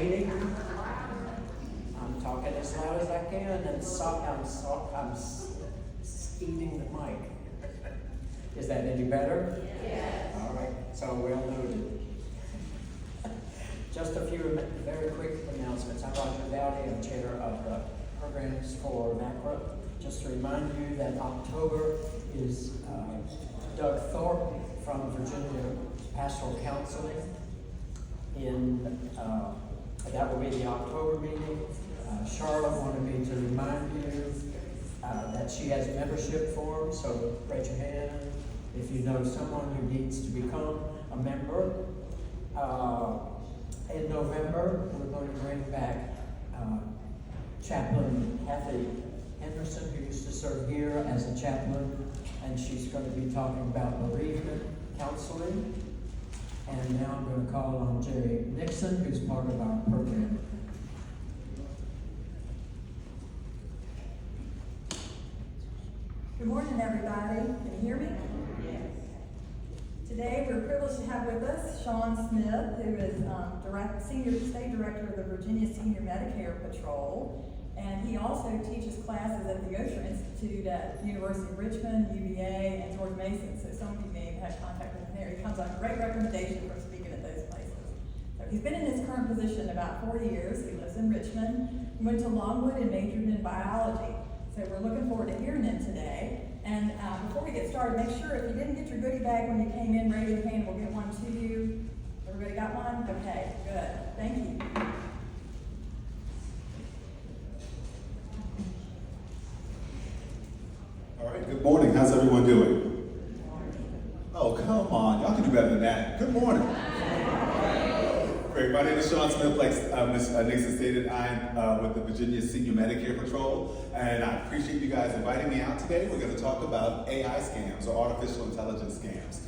Meeting. I'm talking as loud as I can and I'm eating the mic. Is that any better? Yes. All right, so well noted. Just a few very quick announcements. I'm Dr. Dowdy, I'm chair of the programs for VaCra. Just to remind you that October is Doug Thorpe from Virginia Pastoral Counseling. That will be the October meeting. Charlotte wanted me to remind you that she has membership forms, so raise your hand if you know someone who needs to become a member. In November, we're going to bring back Chaplain Kathy Henderson, who used to serve here as a chaplain, and she's going to be talking about bereavement counseling. And now I'm going to call on Jerry Nixon, who's part of our program. Good morning, everybody. Can you hear me? Yes. Today, we're privileged to have with us Sean Smith, who is Senior State Director of the Virginia Senior Medicare Patrol. And he also teaches classes at the Osher Institute at University of Richmond, UVA, and George Mason. So some of you may have had contact with him there. He comes on great recommendation for speaking at those places. So he's been in his current position about 4 years. He lives in Richmond. He went to Longwood and majored in biology. So we're looking forward to hearing him today. And before we get started, make sure if you didn't get your goodie bag when you came in, raise your hand, we'll get one to you. Everybody got one? Okay, good. Thank you. All right, good morning. How's everyone doing? Oh, come on. Y'all can do better than that. Good morning. Great. My name is Sean Smith. Like Ms. Nixon stated, I'm with the Virginia Senior Medicare Patrol, and I appreciate you guys inviting me out today. We're going to talk about AI scams or artificial intelligence scams.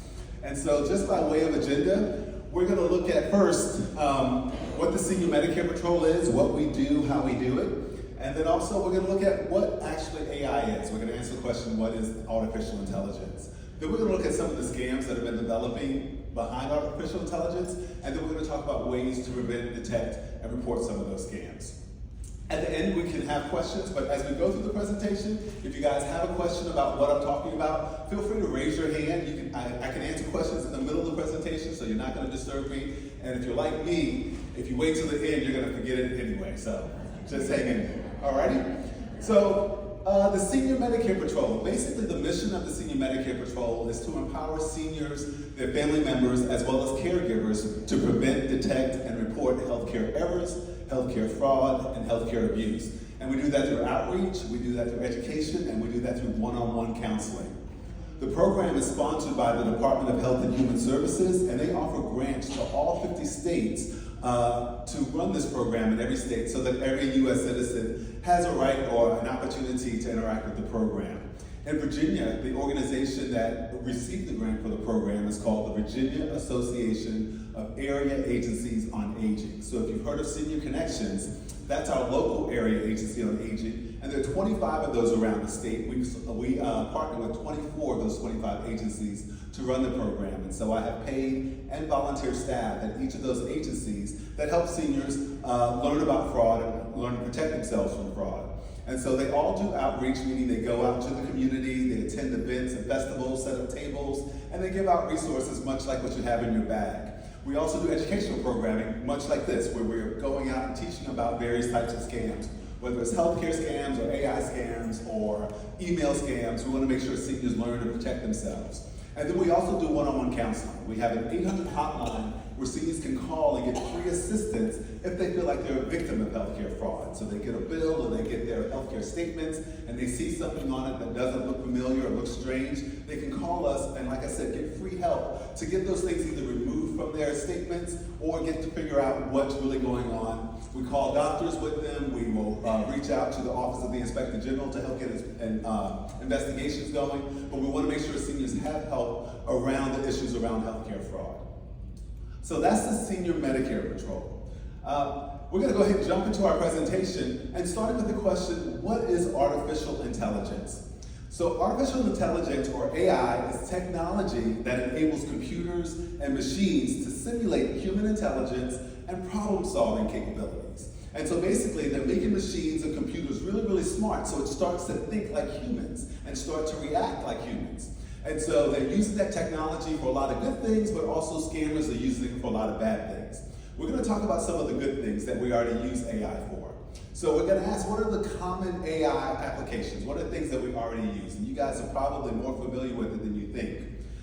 And so just by way of agenda, we're going to look at first what the Senior Medicare Patrol is, what we do, how we do it. And then also we're going to look at what actually AI is. We're going to answer the question, what is artificial intelligence? Then we're going to look at some of the scams that have been developing behind artificial intelligence. And then we're going to talk about ways to prevent, detect, and report some of those scams. At the end, we can have questions, but as we go through the presentation, if you guys have a question about what I'm talking about, feel free to raise your hand. I can answer questions in the middle of the presentation, so you're not going to disturb me. And if you're like me, if you wait till the end, you're going to forget it anyway. So just hang in there. Alrighty? So the Senior Medicare Patrol, basically the mission of the Senior Medicare Patrol is to empower seniors, their family members, as well as caregivers to prevent, detect, and report healthcare errors, healthcare fraud, and healthcare abuse. And we do that through outreach, we do that through education, and we do that through one-on-one counseling. The program is sponsored by the Department of Health and Human Services, and they offer grants to all 50 states to run this program in every state so that every U.S. citizen has a right or an opportunity to interact with the program. In Virginia, the organization that received the grant for the program is called the Virginia Association of Area Agencies on Aging. So if you've heard of Senior Connections, that's our local area agency on aging, and there are 25 of those around the state. We partner with 24 of those 25 agencies to run the program, and so I have paid and volunteer staff at each of those agencies that help seniors learn about fraud and learn to protect themselves from fraud. And so they all do outreach, meaning they go out to the community, they attend events and festivals, set up tables, and they give out resources much like what you have in your bag. We also do educational programming, much like this, where we're going out and teaching about various types of scams, whether it's healthcare scams or AI scams or email scams. We want to make sure seniors learn to protect themselves. And then we also do one-on-one counseling. We have an 800 hotline where seniors can call and get free assistance if they feel like they're a victim of healthcare fraud. So they get a bill or they get their healthcare statements and they see something on it that doesn't look familiar or look strange. They can call us and, like I said, get free help to get those things either removed from their statements or get to figure out what's really going on. We call doctors with them. We will reach out to the Office of the Inspector General to help get investigations going. But we want to make sure seniors have help around the issues around healthcare fraud. So that's the Senior Medicare Patrol. We're going to go ahead and jump into our presentation and start with the question, what is artificial intelligence? So artificial intelligence, or AI, is technology that enables computers and machines to simulate human intelligence and problem-solving capabilities. And so basically, they're making machines and computers really, really smart, so it starts to think like humans and start to react like humans. And so they're using that technology for a lot of good things, but also scammers are using it for a lot of bad things. We're going to talk about some of the good things that we already use AI for. So we're going to ask, what are the common AI applications? What are things that we already use? And you guys are probably more familiar with it than you think.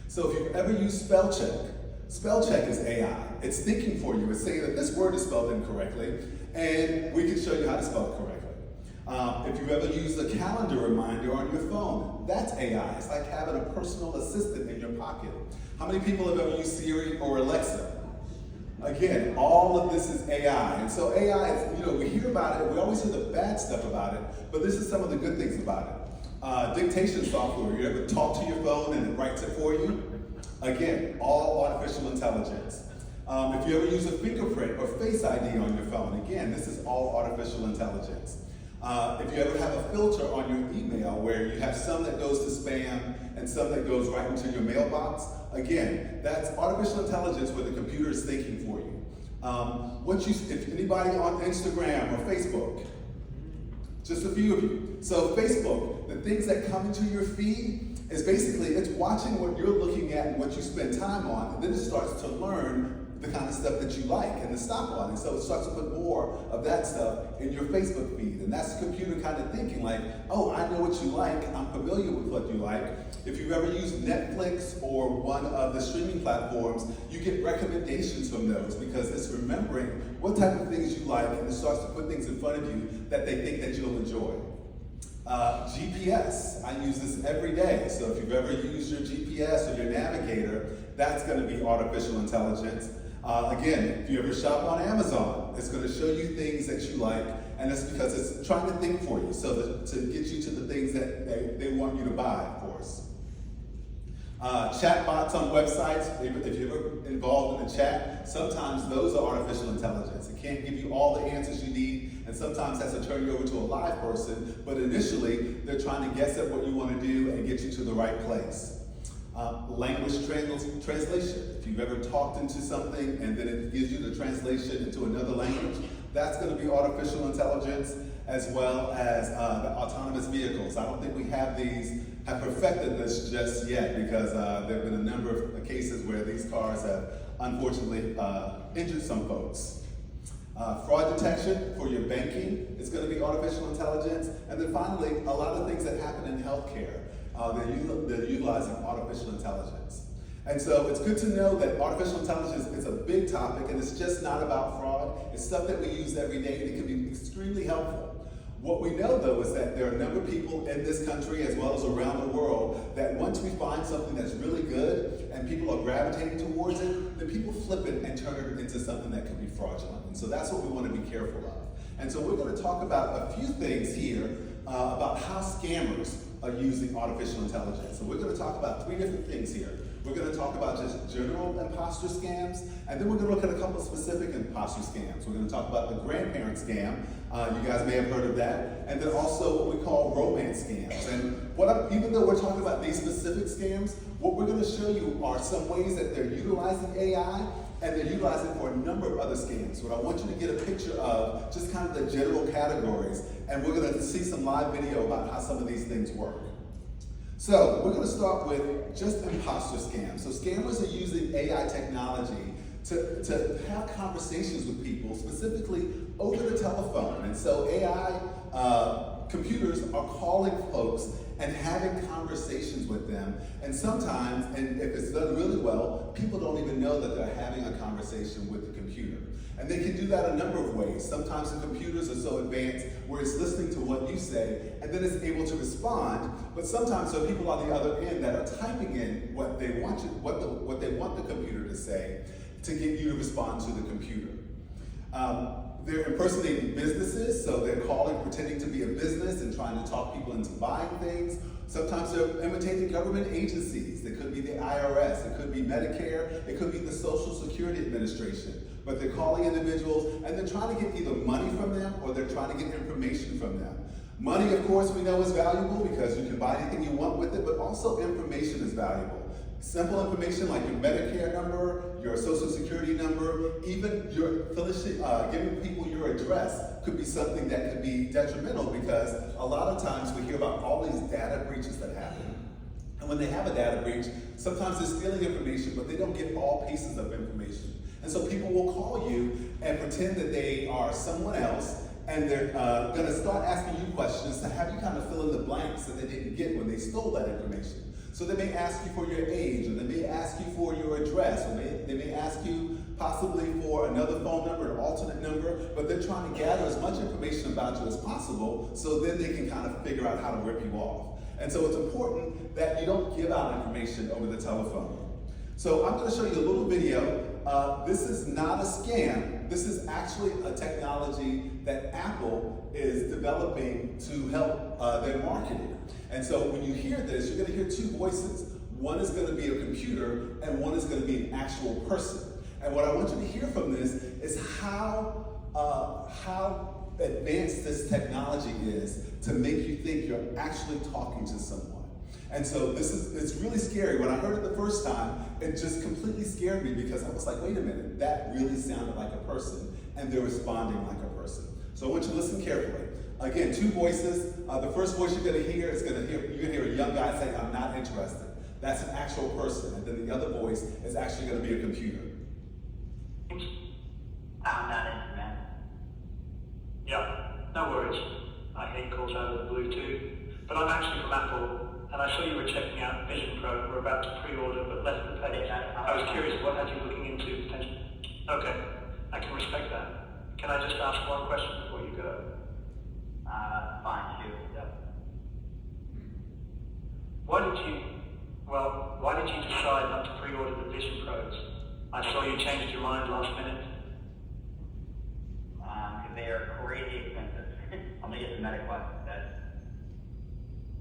So if you've ever used spell check is AI. It's thinking for you. It's saying that this word is spelled incorrectly, and we can show you how to spell it correctly. If you've ever used a calendar reminder on your phone, that's AI. It's like having a personal assistant in your pocket. How many people have ever used Siri or Alexa? Again, all of this is AI. And so AI is, we hear about it, we always hear the bad stuff about it, but this is some of the good things about it. Dictation software, you ever talk to your phone and it writes it for you? Again, all artificial intelligence. If you ever use a fingerprint or face ID on your phone, again, this is all artificial intelligence. If you ever have a filter on your email where you have some that goes to spam and some that goes right into your mailbox, again, that's artificial intelligence where the computer is thinking for you. If anybody on Instagram or Facebook, just a few of you. So Facebook, the things that come into your feed is basically, it's watching what you're looking at and what you spend time on, and then it starts to learn the kind of stuff that you like and to stop on. And so it starts to put more of that stuff in your Facebook feed. And that's the computer kind of thinking like, oh, I know what you like, I'm familiar with what you like. If you've ever used Netflix or one of the streaming platforms, you get recommendations from those because it's remembering what type of things you like, and it starts to put things in front of you that they think that you'll enjoy. GPS, I use this every day. So if you've ever used your GPS or your navigator, that's going to be artificial intelligence. Again, if you ever shop on Amazon, it's going to show you things that you like, and that's because it's trying to think for you, so that to get you to the things that they want you to buy, of course. Chatbots on websites, if you're ever involved in a chat, sometimes those are artificial intelligence. It can't give you all the answers you need, and sometimes has to turn you over to a live person, but initially, they're trying to guess at what you want to do and get you to the right place. Language translation. If you've ever talked into something and then it gives you the translation into another language, that's going to be artificial intelligence, as well as the autonomous vehicles. I don't think we have perfected this just yet, because there have been a number of cases where these cars have unfortunately injured some folks. Fraud detection for your banking is going to be artificial intelligence. And then finally, a lot of things that happen in healthcare. They're utilizing artificial intelligence. And so it's good to know that artificial intelligence is a big topic, and it's just not about fraud. It's stuff that we use every day, and it can be extremely helpful. What we know, though, is that there are a number of people in this country as well as around the world that once we find something that's really good and people are gravitating towards it, then people flip it and turn it into something that can be fraudulent. And so that's what we want to be careful of. And so we're going to talk about a few things here about how scammers are using artificial intelligence. So we're going to talk about 3 different things here. We're going to talk about just general imposter scams, and then we're going to look at a couple of specific imposter scams. We're going to talk about the grandparent scam. You guys may have heard of that. And then also what we call romance scams. And even though we're talking about these specific scams, what we're going to show you are some ways that they're utilizing AI, and they're utilizing it for a number of other scams. What I want you to get a picture of, just kind of the general categories, and we're going to see some live video about how some of these things work. So we're going to start with just imposter scams. So scammers are using AI technology to have conversations with people, specifically over the telephone. And so AI computers are calling folks and having conversations with them. And sometimes, and if it's done really well, people don't even know that they're having a conversation with the computer. And they can do that a number of ways. Sometimes the computers are so advanced where it's listening to what you say and then it's able to respond. But sometimes there are people on the other end that are typing in what they want what they want the computer to say to get you to respond to the computer. They're impersonating businesses, so they're calling, pretending to be a business and trying to talk people into buying things. Sometimes they're imitating government agencies. It could be the IRS, it could be Medicare, it could be the Social Security Administration. But they're calling individuals and they're trying to get either money from them or they're trying to get information from them. Money, of course, we know is valuable because you can buy anything you want with it, but also information is valuable. Simple information like your Medicare number, your social security number, even your giving people your address could be something that could be detrimental, because a lot of times we hear about all these data breaches that happen. And when they have a data breach, sometimes they're stealing information, but they don't get all pieces of information. And so people will call you and pretend that they are someone else, and they're going to start asking you questions to have you kind of fill in the blanks that they didn't get when they stole that information. So they may ask you for your age, or they may ask you for your address, or they may ask you possibly for another phone number, an alternate number, but they're trying to gather as much information about you as possible, so then they can kind of figure out how to rip you off. And so it's important that you don't give out information over the telephone. So I'm going to show you a little video. This is not a scam. This is actually a technology that Apple is developing to help their marketing. And so when you hear this, you're going to hear two voices. One is going to be a computer, and one is going to be an actual person. And what I want you to hear from this is how advanced this technology is to make you think you're actually talking to someone. And so it's really scary. When I heard it the first time, it just completely scared me, because I was like, wait a minute, that really sounded like a person, and they're responding like a person. So I want you to listen carefully. Again, two voices. The first voice you're going to hear you're going to hear a young guy saying, "I'm not interested." That's an actual person. And then the other voice is actually going to be a computer. I'm not interested. Yeah, no worries. I hate calls out of the blue too. But I'm actually from Apple, and I saw you were checking out Vision Pro. We're about to pre-order, but less than paid. I was curious, what had you looking into potentially? Okay, I can respect that. Can I just ask one question before you go? Fine, shoot. Yep. Why did you decide not to pre-order the Vision Pros? I saw you changed your mind last minute. Because they are crazy expensive. I'm gonna get the Meta Quest instead.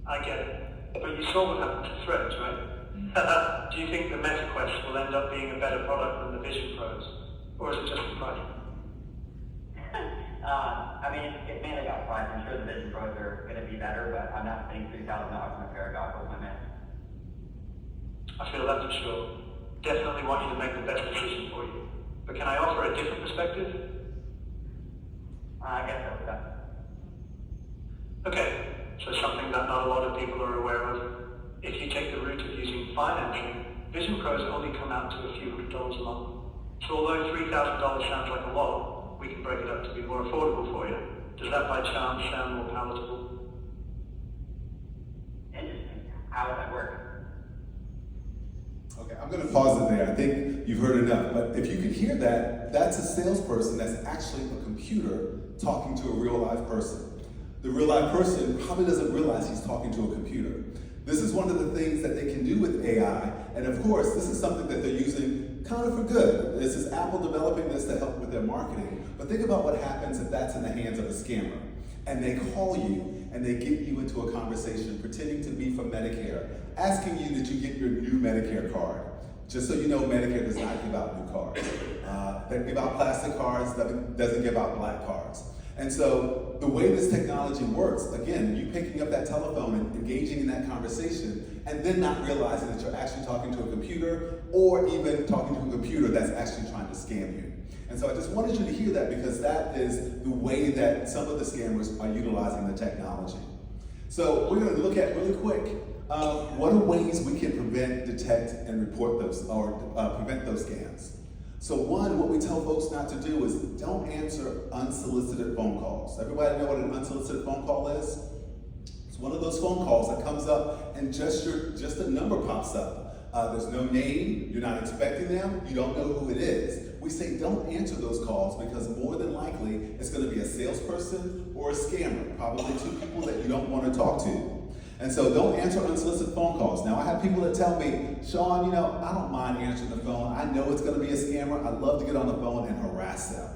I get it. But you saw what happened to Threads, right? Do you think the Meta Quest will end up being a better product than the Vision Pros? Or is it just the price? I mean, it's mainly about price. I'm sure the Vision Pros are going to be better, but I'm not spending $3,000 on a pair of goggles on it. I feel that for sure. Definitely want you to make the best decision for you. But can I offer a different perspective? I guess so. Okay, so something that not a lot of people are aware of. If you take the route of using financing, Vision Pros only come out to a few $100s a month. So although $3,000 sounds like a lot, we can break it up to be more affordable for you. Does that by chance sound more palatable? Interesting. How would that work? Okay, I'm going to pause it there. I think you've heard enough. But if you could hear that, that's a salesperson that's actually a computer talking to a real live person. The real live person probably doesn't realize he's talking to a computer. This is one of the things that they can do with AI. And of course, this is something that they're using kind of for good. This is Apple developing this to help with their marketing. But think about what happens if that's in the hands of a scammer. And they call you and they get you into a conversation pretending to be from Medicare, asking you that you get your new Medicare card. Just so you know, Medicare does not give out new cards. They give out plastic cards, doesn't give out black cards. And so the way this technology works, again, you picking up that telephone and engaging in that conversation, and then not realizing that you're actually talking to a computer, or even talking to a computer that's actually trying to scam you. And so I just wanted you to hear that, because that is the way that some of the scammers are utilizing the technology. So we're going to look at really quick, what are ways we can prevent, detect, and report those, or prevent those scams. So one, what we tell folks not to do is don't answer unsolicited phone calls. Everybody know what an unsolicited phone call is? It's one of those phone calls that comes up and just a number pops up. There's no name, you're not expecting them, you don't know who it is. We say don't answer those calls, because more than likely it's going to be a salesperson or a scammer, probably two people that you don't want to talk to. And so don't answer unsolicited phone calls. Now I have people that tell me, Sean, I don't mind answering the phone. I know it's going to be a scammer. I love to get on the phone and harass them.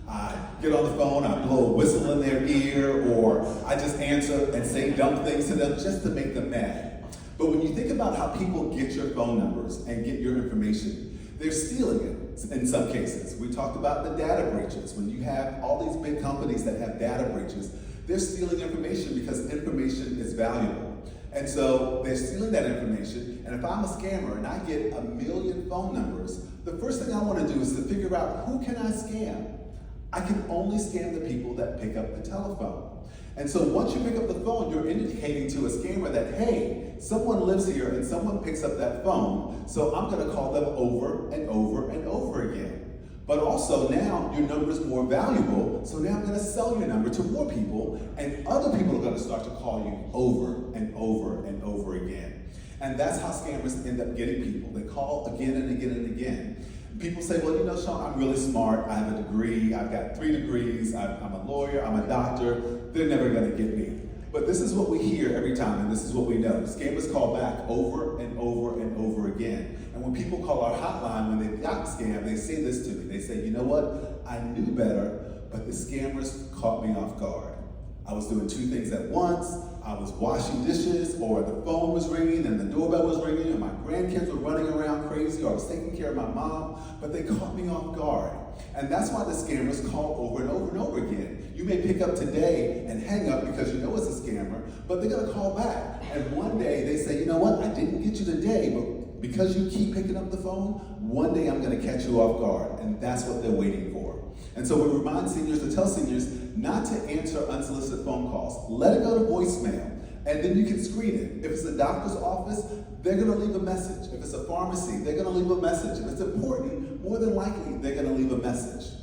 I get on the phone, I blow a whistle in their ear, or I just answer and say dumb things to them just to make them mad. But when you think about how people get your phone numbers and get your information, they're stealing it in some cases. We talked about the data breaches. When you have all these big companies that have data breaches, they're stealing information because information is valuable. And so they're stealing that information, and if I'm a scammer and I get 1 million phone numbers, the first thing I want to do is to figure out who can I scam. I can only scam the people that pick up the telephone. And so once you pick up the phone, you're indicating to a scammer that, hey, someone lives here and someone picks up that phone, so I'm going to call them over and over and over again. But also now your number is more valuable, so now I'm going to sell your number to more people, and other people are going to start to call you over and over and over again. And that's how scammers end up getting people. They call again and again and again. People say, well, you know, Sean, I'm really smart. I have a degree. I've got 3 degrees. I'm a lawyer. I'm a doctor. They're never going to get me. But this is what we hear every time, and this is what we know. Scammers call back over and over and over again. And when people call our hotline when they got scammed, they say this to me. They say, you know what? I knew better, but the scammers caught me off guard. I was doing 2 things at once. I was washing dishes, or the phone was ringing and the doorbell was ringing, and my grandkids were running around crazy, or I was taking care of my mom, but they caught me off guard. And that's why the scammers call over and over and over again. You may pick up today and hang up because you know it's a scammer, but they're gonna call back. And one day they say, you know what, I didn't get you today, but because you keep picking up the phone, one day I'm gonna catch you off guard. And that's what they're waiting for. And so we remind seniors to tell seniors not to answer unsolicited phone calls. Let it go to voicemail, and then you can screen it. If it's a doctor's office, they're gonna leave a message. If it's a pharmacy, they're gonna leave a message. If it's important, more than likely, they're gonna leave a message.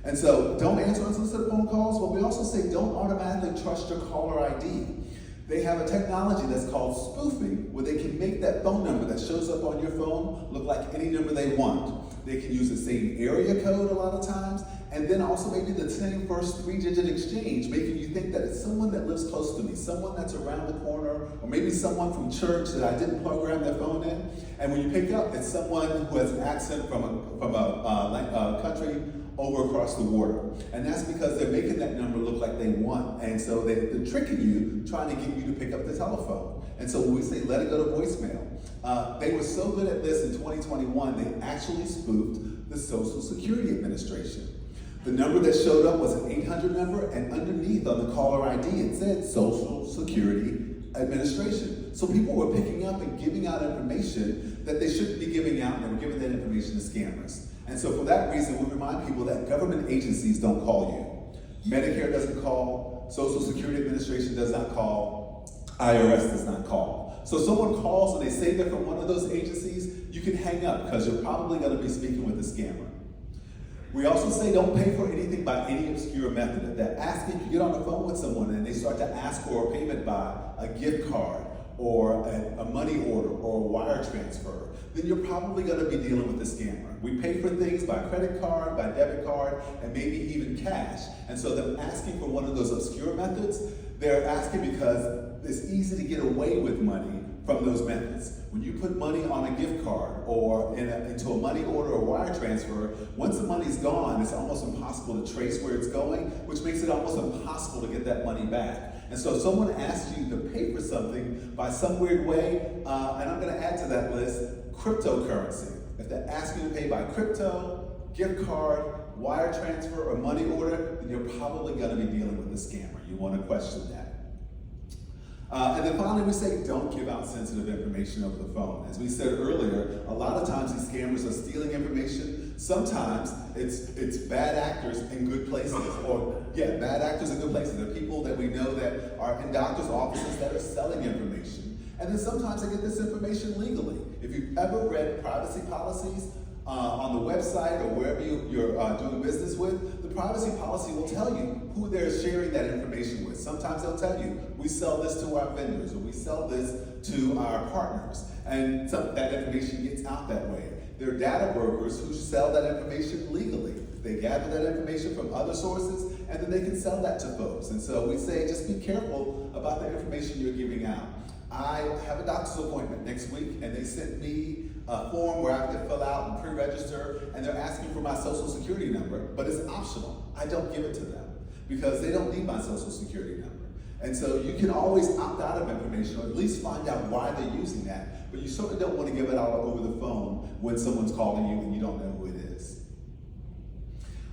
And so don't answer unsolicited phone calls, but we also say don't automatically trust your caller ID. They have a technology that's called spoofing, where they can make that phone number that shows up on your phone look like any number they want. They can use the same area code a lot of times, and then also maybe the same first 3-digit exchange, making you think that it's someone that lives close to me, someone that's around the corner, or maybe someone from church that I didn't program their phone in. And when you pick up, it's someone who has an accent from a country over across the water. And that's because they're making that number look like they want. And so they're tricking you, trying to get you to pick up the telephone. And so when we say let it go to voicemail, they were so good at this in 2021, they actually spoofed the Social Security Administration. The number that showed up was an 800 number, and underneath on the caller ID, it said Social Security Administration. So people were picking up and giving out information that they shouldn't be giving out, and they were giving that information to scammers. And so for that reason, we remind people that government agencies don't call you. Medicare doesn't call, Social Security Administration does not call, IRS does not call. So if someone calls and they say they're from one of those agencies, you can hang up because you're probably going to be speaking with a scammer. We also say don't pay for anything by any obscure method. If they're asking, if you get on the phone with someone and they start to ask for a payment by a gift card or a money order or a wire transfer, then you're probably going to be dealing with a scammer. We pay for things by credit card, by debit card, and maybe even cash. And so they're asking for one of those obscure methods. They're asking because it's easy to get away with money from those methods. When you put money on a gift card or into a money order or wire transfer, once the money's gone, it's almost impossible to trace where it's going, which makes it almost impossible to get that money back. And so if someone asks you to pay for something by some weird way, and I'm going to add to that list, cryptocurrency. If they're asking you to pay by crypto, gift card, wire transfer, or money order, then you're probably going to be dealing with a scammer. You want to question that. And then finally, we say don't give out sensitive information over the phone. As we said earlier, a lot of times these scammers are stealing information. Sometimes it's bad actors in good places, bad actors in good places. There are people that we know that are in doctors' offices that are selling information. And then sometimes they get this information legally. If you've ever read privacy policies on the website or wherever you're doing business with, the privacy policy will tell you who they're sharing that information with. Sometimes they'll tell you, we sell this to our vendors, or we sell this to our partners. And that information gets out that way. There are data brokers who sell that information legally. They gather that information from other sources, and then they can sell that to folks. And so we say, just be careful about the information you're giving out. I have a doctor's appointment next week, and they sent me a form where I have to fill out and pre-register, and they're asking for my social security number, but it's optional. I don't give it to them because they don't need my social security number. And so you can always opt out of information, or at least find out why they're using that, but you certainly don't want to give it out over the phone when someone's calling you and you don't know who it is.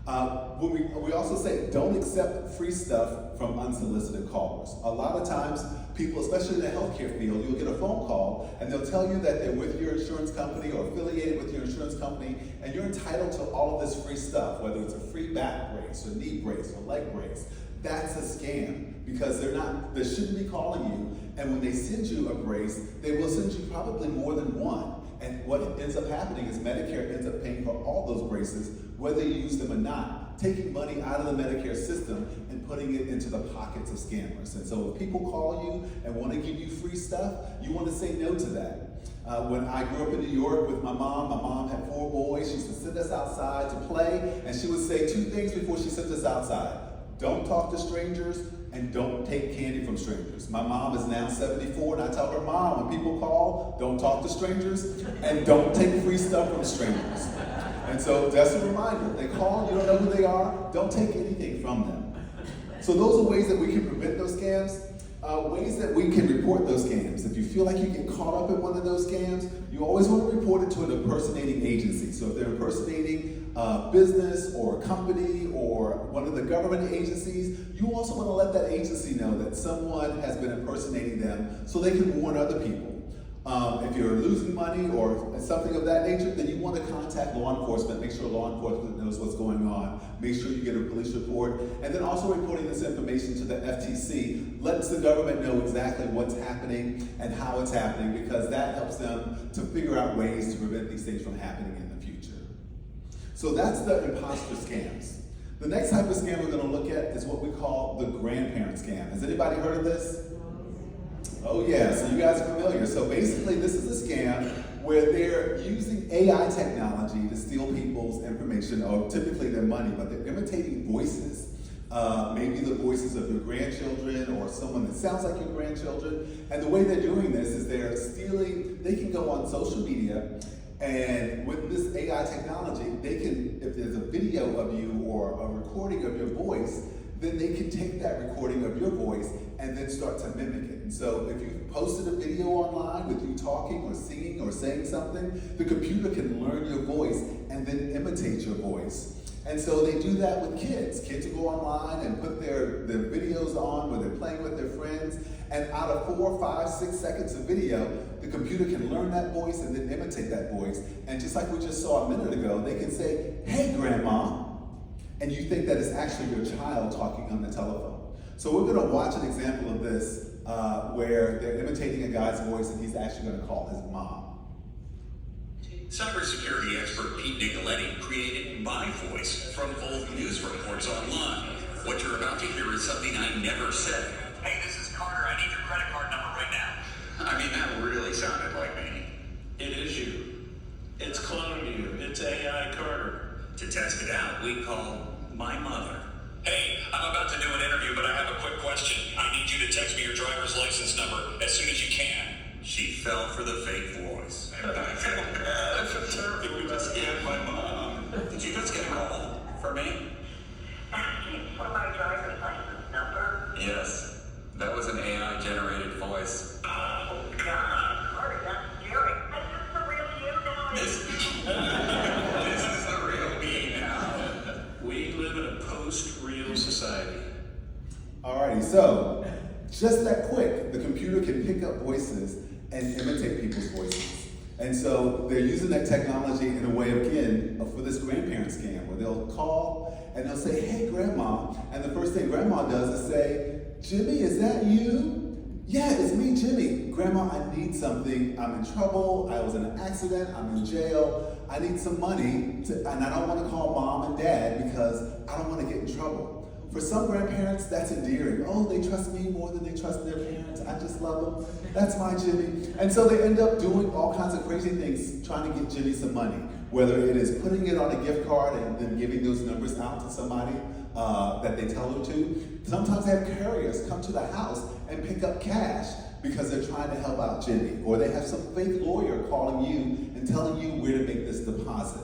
We also say don't accept free stuff from unsolicited callers. A lot of times, people, especially in the healthcare field, you'll get a phone call and they'll tell you that they're with your insurance company or affiliated with your insurance company, and you're entitled to all of this free stuff, whether it's a free back brace or knee brace or leg brace. That's a scam because they shouldn't be calling you, and when they send you a brace, they will send you probably more than one. And what ends up happening is Medicare ends up paying for all those braces, whether you use them or not, taking money out of the Medicare system and putting it into the pockets of scammers. And so if people call you and want to give you free stuff, you want to say no to that. When I grew up in New York with my mom had 4 boys. She used to send us outside to play, and she would say 2 things before she sent us outside. Don't talk to strangers, and don't take candy from strangers. My mom is now 74, and I tell her, Mom, when people call, don't talk to strangers, and don't take free stuff from strangers. And so that's a reminder. They call, you don't know who they are, don't take anything from them. So those are ways that we can prevent those scams. Ways that we can report those scams. If you feel like you get caught up in one of those scams, you always want to report it to an impersonating agency. So if they're impersonating a business or a company or one of the government agencies, you also want to let that agency know that someone has been impersonating them so they can warn other people. If you're losing money or something of that nature, then you want to contact law enforcement, make sure law enforcement knows what's going on, make sure you get a police report, and then also reporting this information to the FTC lets the government know exactly what's happening and how it's happening, because that helps them to figure out ways to prevent these things from happening in the future. So that's the imposter scams. The next type of scam we're going to look at is what we call the grandparent scam. Has anybody heard of this? Oh yeah, so you guys are familiar. So basically this is a scam where they're using AI technology to steal people's information, or typically their money, but they're imitating voices. Maybe the voices of your grandchildren or someone that sounds like your grandchildren. And the way they're doing this is they're stealing, they can go on social media, and with this AI technology, they can, if there's a video of you or a recording of your voice, then they can take that recording of your voice and then start to mimic it. And so if you posted a video online with you talking or singing or saying something, the computer can learn your voice and then imitate your voice. And so they do that with kids. Kids will go online and put their videos on where they're playing with their friends, and out of 4, 5, 6 seconds of video, the computer can learn that voice and then imitate that voice. And just like we just saw a minute ago, they can say, "Hey, Grandma," and you think that it's actually your child talking on the telephone. So we're going to watch an example of this where they're imitating a guy's voice and he's actually going to call his mom. Cybersecurity expert Pete Nicoletti created my voice from old news reports online. What you're about to hear is something I never said. Hey, this is Carter. I need your credit card number right now. I mean, that really sounded like me. It is you. It's cloned you. It's AI Carter. To test it out, we called my mother. Hey, I'm about to do an interview, but I have a quick question. I need you to text me your driver's license number as soon as you can. She fell for the fake voice. That's a terrible. You just scammed my mom. Did you just get a call for me? Asking for my driver's license number? Yes, that was an AI-generated voice. Oh, God. Sorry, that's scary. Is this the real you now? This is the real me now. We live in a post-real society. Alrighty, so just that quick, the computer can pick up voices and imitate people's voices. And so they're using that technology in a way, again, for this grandparent scam, where they'll call and they'll say, "Hey, Grandma," and the first thing Grandma does is say, "Jimmy, is that you?" "Yeah, it's me, Jimmy." "Grandma, I need something. I'm in trouble. I was in an accident. I'm in jail. I need some money, and I don't want to call Mom and Dad because I don't want to get in trouble." For some grandparents, that's endearing. "Oh, they trust me more than they trust their parents. I just love them. That's my Jimmy." And so they end up doing all kinds of crazy things trying to get Jimmy some money, whether it is putting it on a gift card and then giving those numbers out to somebody that they tell them to. Sometimes they have carriers come to the house and pick up cash because they're trying to help out Jimmy. Or they have some fake lawyer calling you and telling you where to make this deposit.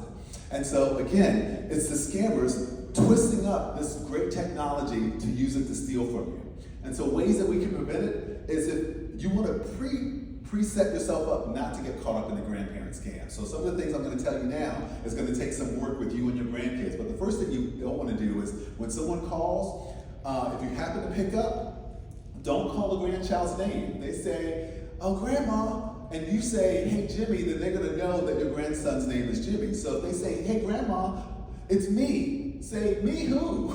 And so again, it's the scammers twisting up this great technology to use it to steal from you. And so ways that we can prevent it is if you want to preset yourself up not to get caught up in the grandparent scam. So some of the things I'm going to tell you now is going to take some work with you and your grandkids. But the first thing you don't want to do is when someone calls, if you happen to pick up, don't call the grandchild's name. They say, "Oh, Grandma," and you say, "Hey, Jimmy," then they're going to know that your grandson's name is Jimmy. So if they say, "Hey, Grandma, it's me," say, "Me who?"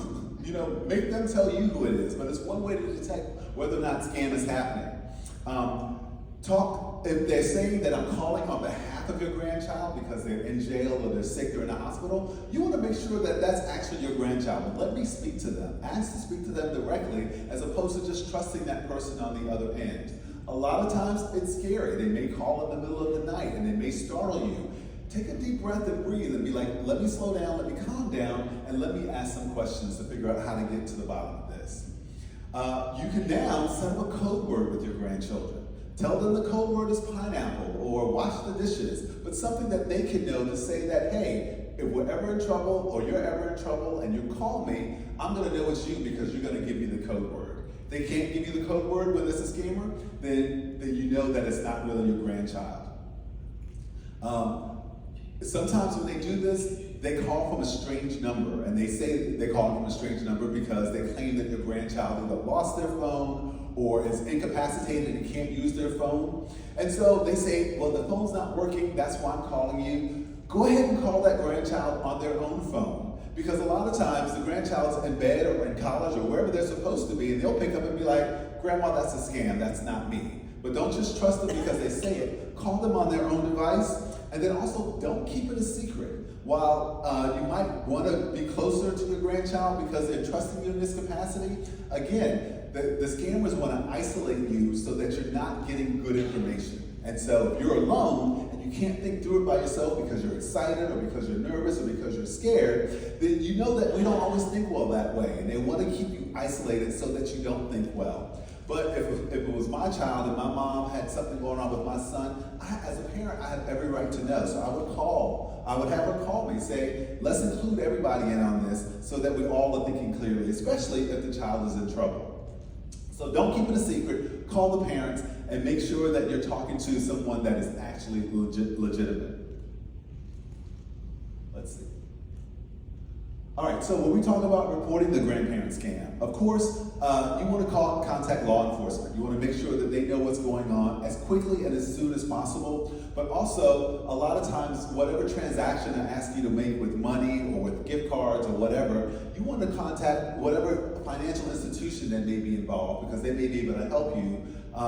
Make them tell you who it is. But it's one way to detect whether or not scam is happening. If they're saying that I'm calling on behalf of your grandchild because they're in jail or they're sick, they're in the hospital, you want to make sure that that's actually your grandchild. And let me speak to them. Ask to speak to them directly as opposed to just trusting that person on the other end. A lot of times it's scary. They may call in the middle of the night and they may startle you. Take a deep breath and breathe and be like, let me slow down, let me calm down, and let me ask some questions to figure out how to get to the bottom of this. You can now set up a code word with your grandchildren. Tell them the code word is pineapple or wash the dishes, but something that they can know to say that, hey, if we're ever in trouble or you're ever in trouble and you call me, I'm going to know it's you because you're going to give me the code word. If they can't give you the code word when it's a scammer, then you know that it's not really your grandchild. Sometimes when they do this, they call from a strange number, and they say they call from a strange number because they claim that your grandchild either lost their phone or is incapacitated and can't use their phone. And so they say, well, the phone's not working, that's why I'm calling you. Go ahead and call that grandchild on their own phone. Because a lot of times the grandchild's in bed or in college or wherever they're supposed to be, and they'll pick up and be like, "Grandma, that's a scam, that's not me." But don't just trust them because they say it. Call them on their own device, and then also don't keep it a secret. While you might want to be closer to your grandchild because they're trusting you in this capacity, again, the scammers want to isolate you so that you're not getting good information. And so if you're alone and you can't think through it by yourself because you're excited or because you're nervous or because you're scared, then you know that we don't always think well that way. And they want to keep you isolated so that you don't think well. But if it was my child and my mom had something going on with my son, as a parent, I have every right to know. So I would have her call me, say, let's include everybody in on this so that we all are thinking clearly, especially if the child is in trouble. So don't keep it a secret, call the parents, and make sure that you're talking to someone that is actually legitimate. Let's see. All right, so when we talk about reporting the grandparent scam, of course, you want to contact law enforcement. You want to make sure that they know what's going on as quickly and as soon as possible. But also, a lot of times, whatever transaction I ask you to make with money or with gift cards or whatever, you want to contact whatever financial institution that may be involved because they may be able to help you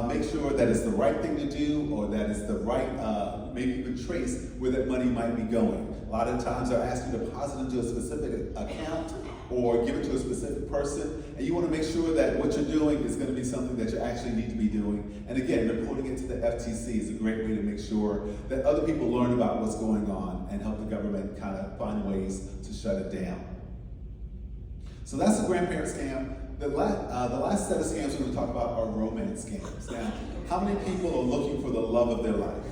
make sure that it's the right thing to do or that it's the right, maybe even trace where that money might be going. A lot of times they'll ask you to deposit into a specific account or give it to a specific person, and you want to make sure that what you're doing is going to be something that you actually need to be doing. And again, reporting it to the FTC is a great way to make sure that other people learn about what's going on and help the government kind of find ways to shut it down. So that's the grandparent scam. The last set of scams we're going to talk about are romance scams. Now, how many people are looking for the love of their life?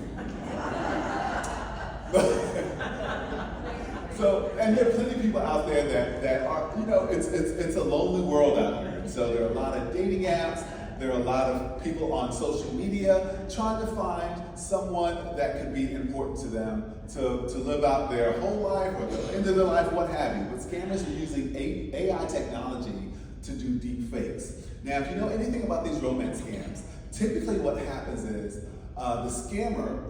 And there are plenty of people out there that are, it's a lonely world out here. So there are a lot of dating apps, there are a lot of people on social media trying to find someone that could be important to them to live out their whole life or the end of their life, what have you. But scammers are using AI technology to do deep fakes. Now, if you know anything about these romance scams, typically what happens is the scammer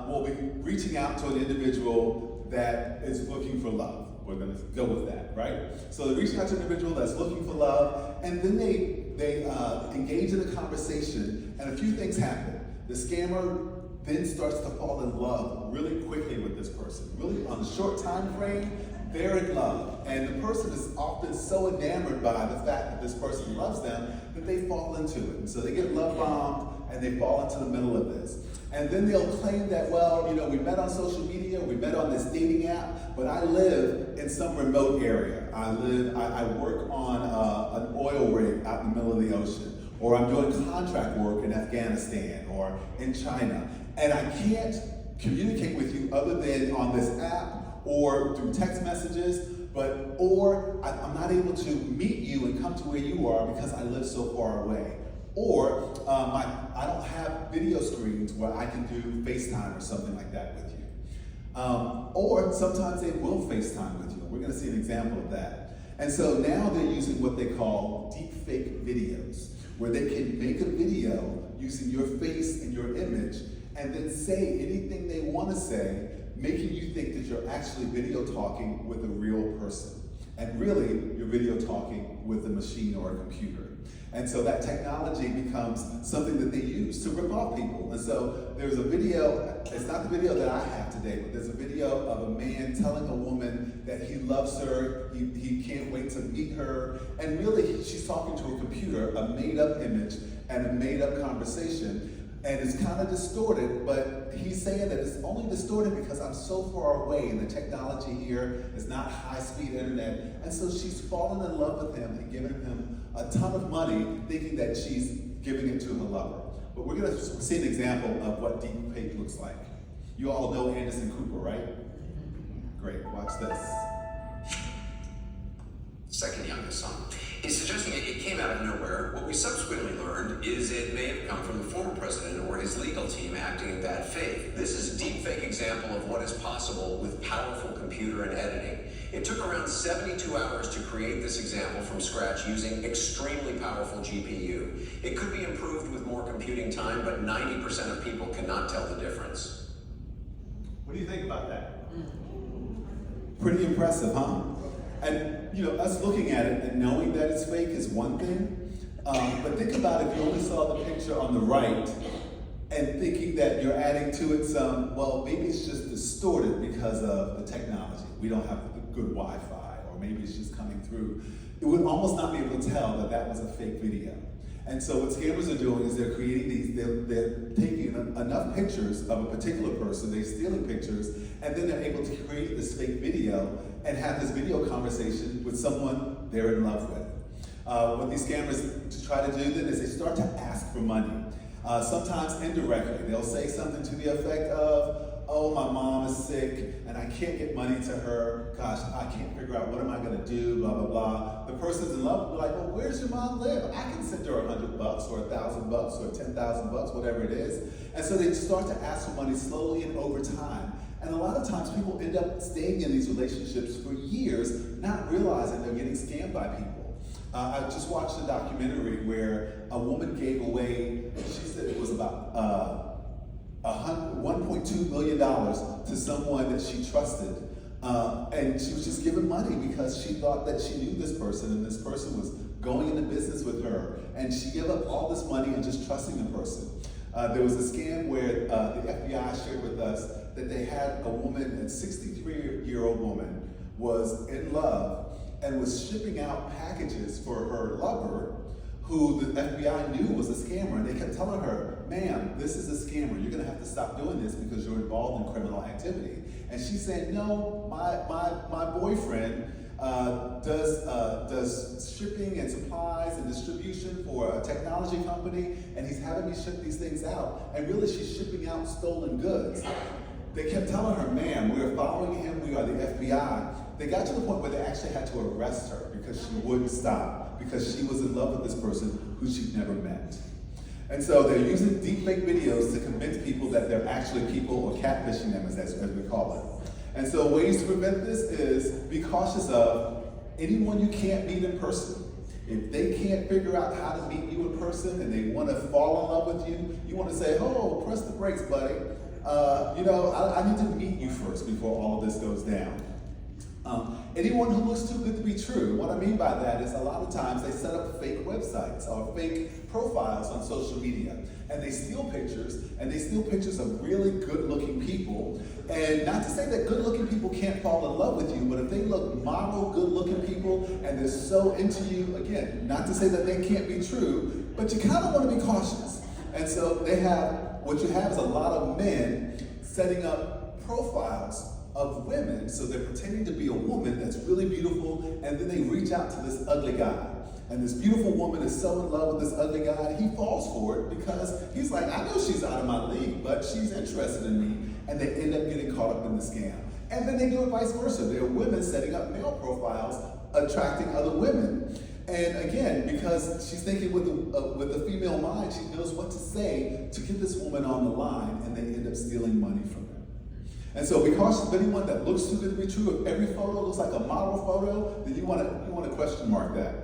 will be reaching out to an individual that is looking for love. We're going to go with that, right? So they're reaching out to an individual that's looking for love, and then they engage in a conversation, and a few things happen. The scammer then starts to fall in love really quickly with this person. Really, on a short time frame, they're in love. And the person is often so enamored by the fact that this person loves them that they fall into it. And so they get love bombed and they fall into the middle of this. And then they'll claim that, well, we met on social media, we met on this dating app, but I live in some remote area. I work on an oil rig out in the middle of the ocean, or I'm doing contract work in Afghanistan or in China, and I can't communicate with you other than on this app or through text messages, or I'm not able to meet you and come to where you are because I live so far away. Or I don't have video screens where I can do FaceTime or something like that with you. Or sometimes they will FaceTime with you. We're going to see an example of that. And so now they're using what they call deepfake videos, where they can make a video using your face and your image and then say anything they want to say, making you think that you're actually video talking with a real person. And really, you're video talking with a machine or a computer. And so that technology becomes something that they use to rip off people. And so there's a video, it's not the video that I have today, but there's a video of a man telling a woman that he loves her, he can't wait to meet her, and really she's talking to a computer, a made-up image and a made-up conversation. And it's kind of distorted, but he's saying that it's only distorted because I'm so far away and the technology here is not high-speed internet. And so she's fallen in love with him and giving him a ton of money, thinking that she's giving it to her lover. But we're gonna see an example of what deepfake looks like. You all know Anderson Cooper, right? Great, watch this. Second youngest son. He's suggesting it came out of nowhere. What we subsequently learned is it may have come from the former president or his legal team acting in bad faith. This is a deepfake example of what is possible with powerful computer and editing. It took around 72 hours to create this example from scratch using extremely powerful GPU. It could be improved with more computing time, but 90% of people cannot tell the difference. What do you think about that? Pretty impressive, huh? And you know, us looking at it and knowing that it's fake is one thing, but think about if you only saw the picture on the right and thinking that you're adding to it some, well, maybe it's just distorted because of the technology. We don't have the good Wi-Fi, or maybe it's just coming through. It would almost not be able to tell that that was a fake video. And so what scammers are doing is they're creating these, they're taking enough pictures of a particular person, they're stealing pictures, and then they're able to create this fake video and have this video conversation with someone they're in love with. What these scammers try to do then is they start to ask for money. Sometimes indirectly, they'll say something to the effect of, oh, my mom is sick and I can't get money to her. Gosh, I can't figure out what am I gonna do, blah, blah, blah. The person's in love, like, well, where's your mom live? I can send her $100 or $1,000 or $10,000, whatever it is. And so they start to ask for money slowly and over time. And a lot of times people end up staying in these relationships for years, not realizing they're getting scammed by people. I just watched a documentary where a woman gave away, she said it was about $1.2 million to someone that she trusted. And she was just giving money because she thought that she knew this person and this person was going into business with her. And she gave up all this money and just trusting the person. There was a scam where the FBI shared with us that they had a woman, a 63-year-old woman, was in love and was shipping out packages for her lover, who the FBI knew was a scammer, and they kept telling her, ma'am, this is a scammer. You're gonna have to stop doing this because you're involved in criminal activity. And she said, no, my boyfriend does shipping and supplies and distribution for a technology company, and he's having me ship these things out, and really she's shipping out stolen goods. They kept telling her, ma'am, we are following him, we are the FBI. They got to the point where they actually had to arrest her because she wouldn't stop, because she was in love with this person who she'd never met. And so they're using deepfake videos to convince people that they're actually people, or catfishing them as we call it. And so ways to prevent this is be cautious of anyone you can't meet in person. If they can't figure out how to meet you in person and they want to fall in love with you, you want to say, oh, press the brakes, buddy. I need to meet you first before all of this goes down. Anyone who looks too good to be true. What I mean by that is a lot of times they set up fake websites or fake profiles on social media, and they steal pictures, of really good-looking people. And not to say that good-looking people can't fall in love with you, but if they look model good-looking people and they're so into you, again, not to say that they can't be true, but you kind of want to be cautious. And so what you have is a lot of men setting up profiles of women, so they're pretending to be a woman that's really beautiful, and then they reach out to this ugly guy. And this beautiful woman is so in love with this ugly guy, and he falls for it because he's like, I know she's out of my league, but she's interested in me, and they end up getting caught up in the scam. And then they do it vice versa. There are women setting up male profiles, attracting other women. And again, because she's thinking with the female mind, she knows what to say to get this woman on the line, and they end up stealing money from her. And so be cautious of anyone that looks too good to be true. If every photo looks like a model photo, then you want to question mark that.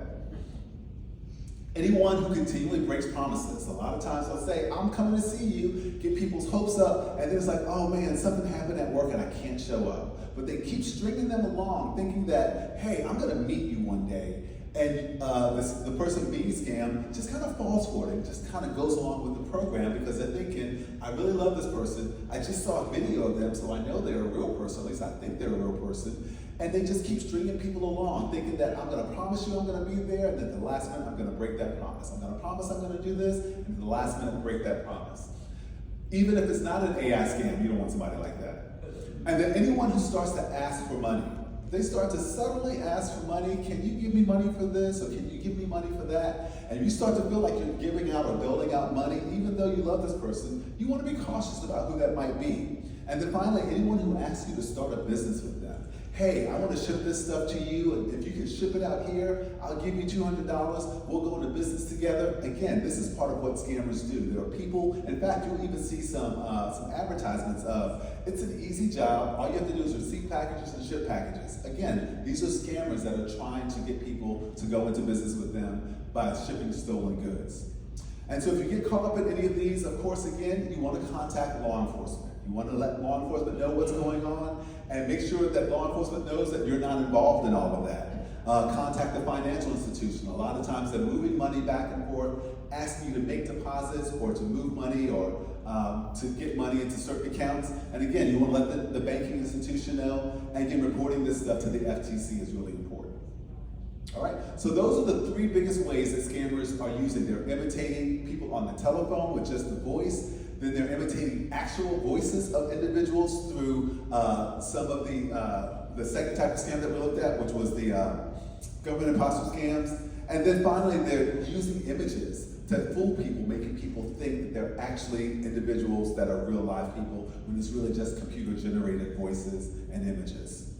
Anyone who continually breaks promises. A lot of times they'll say, I'm coming to see you, get people's hopes up, and then it's like, oh man, something happened at work and I can't show up. But they keep stringing them along, thinking that, hey, I'm gonna meet you one day. And the person being scammed just kind of falls for it and just kind of goes along with the program because they're thinking, I really love this person. I just saw a video of them, so I know they're a real person. At least I think they're a real person. And they just keep stringing people along, thinking that I'm going to promise you I'm going to be there, and then the last minute I'm going to break that promise. I'm going to promise I'm going to do this, and then the last minute break that promise. Even if it's not an AI scam, you don't want somebody like that. And then anyone who starts to ask for money, they start to subtly ask for money. Can you give me money for this? Or can you give me money for that? And you start to feel like you're giving out or doling out money, even though you love this person. You want to be cautious about who that might be. And then finally, anyone who asks you to start a business with them. Hey, I want to ship this stuff to you, and if you can ship it out here, I'll give you $200. We'll go into business together. Again, this is part of what scammers do. There are people, in fact, you'll even see some advertisements of, it's an easy job. All you have to do is receive packages and ship packages. Again, these are scammers that are trying to get people to go into business with them by shipping stolen goods. And so if you get caught up in any of these, of course, again, you want to contact law enforcement. You want to let law enforcement know what's going on and make sure that law enforcement knows that you're not involved in all of that. Contact the financial institution. A lot of times they're moving money back and forth, asking you to make deposits or to move money or to get money into certain accounts. And again, you want to let the banking institution know, and again, reporting this stuff to the FTC is really important. All right, so those are the three biggest ways that scammers are using. They're imitating people on the telephone with just the voice. Then they're imitating actual voices of individuals through some of the second type of scam that we looked at, which was the government imposter scams. And then finally, they're using images to fool people, making people think that they're actually individuals that are real live people when it's really just computer-generated voices and images.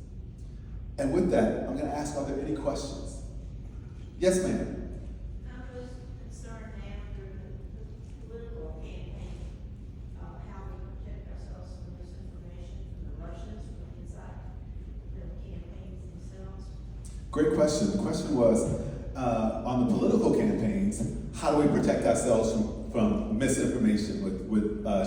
And with that, I'm going to ask, are there any questions? Yes, ma'am. I was concerned after the political campaign, how we protect ourselves from misinformation from the Russians from inside the campaigns themselves. Great question. The question was, on the political campaigns, how do we protect ourselves from misinformation?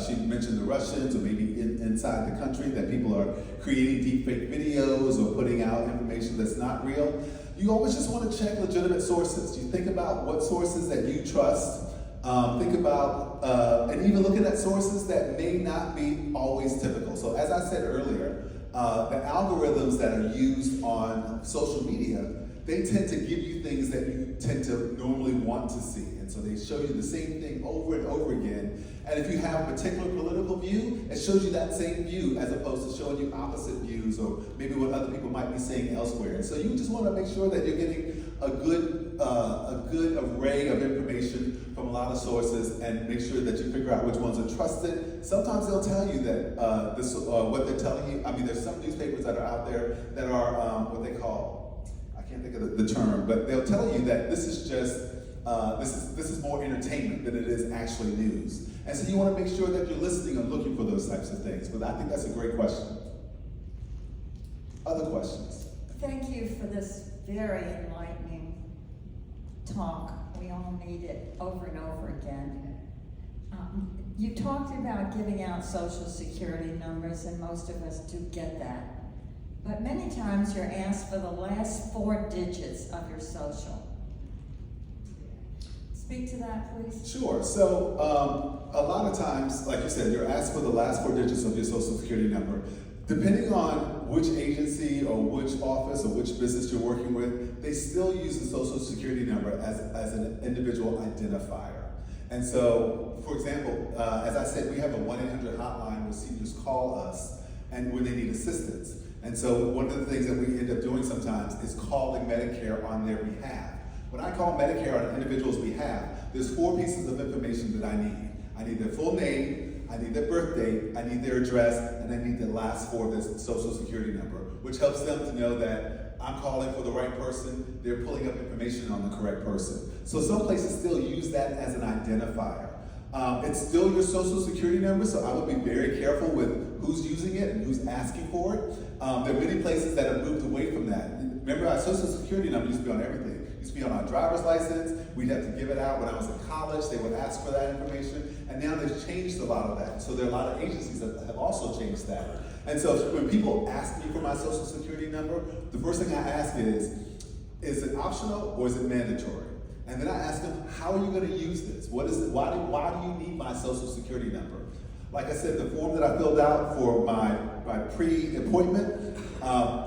She mentioned the Russians, or maybe inside the country, that people are creating deepfake videos or putting out information that's not real. You always just want to check legitimate sources. You think about what sources that you trust. Think about, and even looking at sources that may not be always typical. So as I said earlier, the algorithms that are used on social media, they tend to give you things that you tend to normally want to see. And so they show you the same thing over and over again. And if you have a particular political view, it shows you that same view as opposed to showing you opposite views or maybe what other people might be saying elsewhere. And so you just want to make sure that you're getting a good array of information from a lot of sources and make sure that you figure out which ones are trusted. Sometimes they'll tell you that what they're telling you, I mean, there's some newspapers that are out there that are what they call, I can't think of the term, but they'll tell you that this is just, this is more entertainment than it is actually news. And so you want to make sure that you're listening and looking for those types of things. But I think that's a great question. Other questions? Thank you for this very enlightening talk. We all need it over and over again. You talked about giving out social security numbers, and most of us do get that. But many times you're asked for the last 4 digits of your social. Speak to that, please. Sure. So a lot of times, like you said, you're asked for the last 4 digits of your social security number. Depending on which agency or which office or which business you're working with, they still use the social security number as an individual identifier. And so, for example, as I said, we have a 1-800 hotline where seniors call us and when they need assistance. And so one of the things that we end up doing sometimes is calling Medicare on their behalf. When I call Medicare on an individual's behalf, there's 4 pieces of information that I need. I need their full name, I need their birth date, I need their address, and I need the last 4 of their social security number, which helps them to know that I'm calling for the right person, they're pulling up information on the correct person. So some places still use that as an identifier. It's still your social security number, so I would be very careful with who's using it and who's asking for it. There are many places that have moved away from that. Remember, our social security number used to be on everything. It used to be on our driver's license. We'd have to give it out when I was in college. They would ask for that information. And now they've changed a lot of that. So there are a lot of agencies that have also changed that. And so when people ask me for my social security number, the first thing I ask is it optional or is it mandatory? And then I ask them, how are you going to use this? What is it? Why do you need my social security number? Like I said, the form that I filled out for my pre-appointment,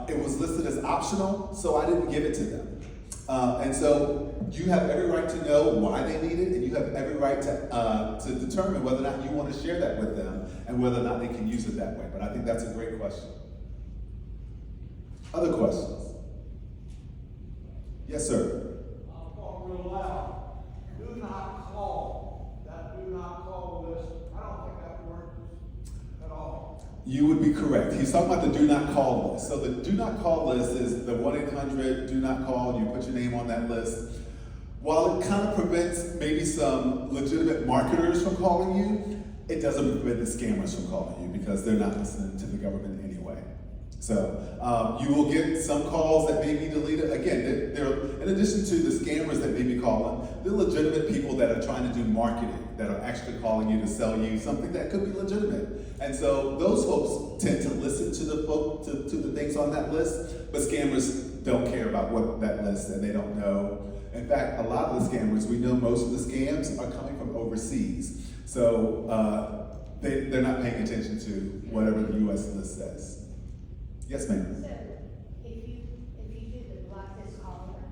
it was listed as optional, so I didn't give it to them. And so you have every right to know why they need it, and you have every right to determine whether or not you want to share that with them and whether or not they can use it that way. But I think that's a great question. Other questions? Yes, sir. I'll talk real loud. Do not call. That do not call list, I don't think that works at all. You would be correct. He's talking about the do not call list. So the do not call list is the 1-800 do not call. You put your name on that list. While it kind of prevents maybe some legitimate marketers from calling you, it doesn't prevent the scammers from calling you because they're not listening to the government anyway. So you will get some calls that may be deleted. Again, they're, in addition to the scammers that may be calling, they're legitimate people that are trying to do marketing, that are actually calling you to sell you something that could be legitimate. And so those folks tend to listen to the things on that list, but scammers don't care about what that list and they don't know. In fact, a lot of the scammers, we know most of the scams are coming from overseas. So they're not paying attention to whatever the US list says. Yes, ma'am. So, if you do the block this caller,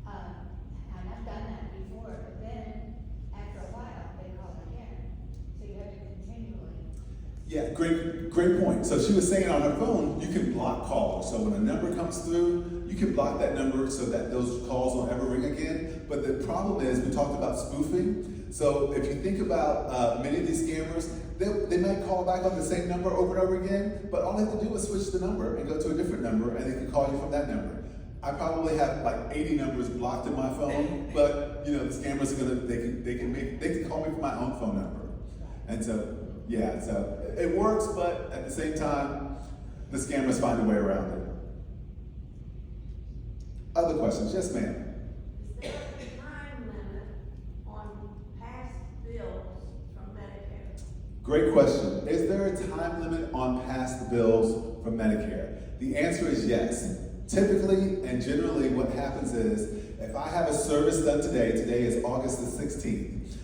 and I've done that before, but then after a while, they call again. So you have to continually. Yeah, great point. So she was saying on her phone, you can block callers. So when a number comes through, you can block that number so that those calls won't ever ring again. But the problem is, we talked about spoofing. So if you think about many of these scammers, they might call back on the same number over and over again, but all they have to do is switch the number and go to a different number, and they can call you from that number. I probably have like 80 numbers blocked in my phone, but the scammers are they can call me from my own phone number, and so yeah, so it works, but at the same time, the scammers find a way around it. Other questions? Yes, ma'am. Is there a time limit on past bills from Medicare? Great question. Is there a time limit on past bills from Medicare? The answer is yes. Typically and generally what happens is, if I have a service done today is August the 16th,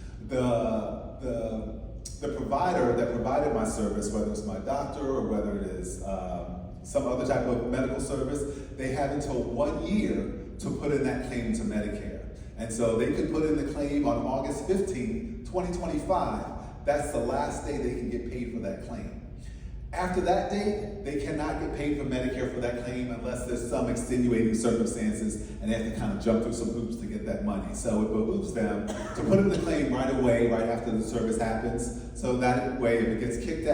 the provider that provided my service, whether it's my doctor or whether it is some other type of medical service, they have until 1 year to put in that claim to Medicare. And so they could put in the claim on August 15th, 2025. That's the last day they can get paid for that claim. After that date, they cannot get paid for Medicare for that claim unless there's some extenuating circumstances and they have to kind of jump through some hoops to get that money. So it behooves them to put in the claim right away, right after the service happens. So that way, if it gets kicked